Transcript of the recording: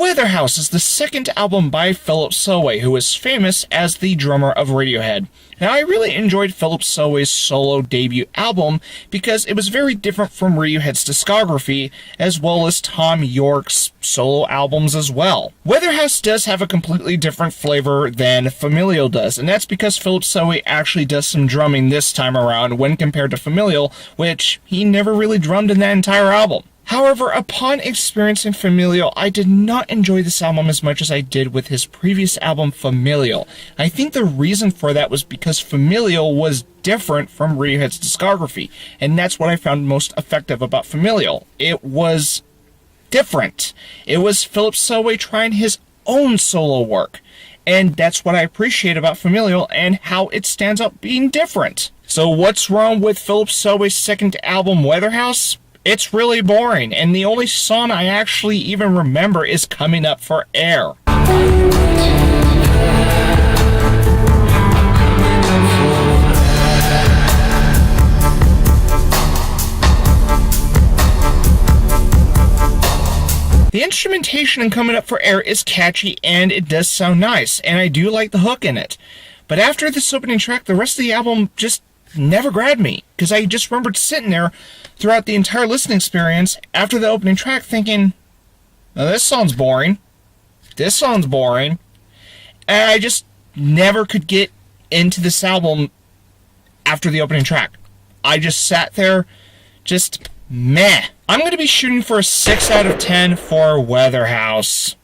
Weatherhouse is the second album by Philip Selway, who is famous as the drummer of Radiohead. Now, I really enjoyed Philip Selway's solo debut album because it was very different from Radiohead's discography, as well as Tom York's solo albums as well. Weatherhouse does have a completely different flavor than Familial does, and that's because Philip Selway actually does some drumming this time around when compared to Familial, which he never really drummed in that entire album. However, upon experiencing Familial, I did not enjoy this album as much as I did with his previous album, Familial. I think the reason for that was because Familial was different from Radiohead's discography, and that's what I found most effective about Familial. It was different. It was Philip Selway trying his own solo work, and that's what I appreciate about Familial and how it stands out being different. So what's wrong with Philip Selway's second album, Weatherhouse? It's really boring, and the only song I actually even remember is Coming Up for Air. The instrumentation in Coming Up for Air is catchy and it does sound nice, and I do like the hook in it. But after this opening track, the rest of the album just never grabbed me, because I just remembered sitting there throughout the entire listening experience after the opening track thinking, oh, this song's boring. This song's boring. And I just never could get into this album after the opening track. I just sat there, just meh. I'm going to be shooting for a 6 out of 10 for Weatherhouse.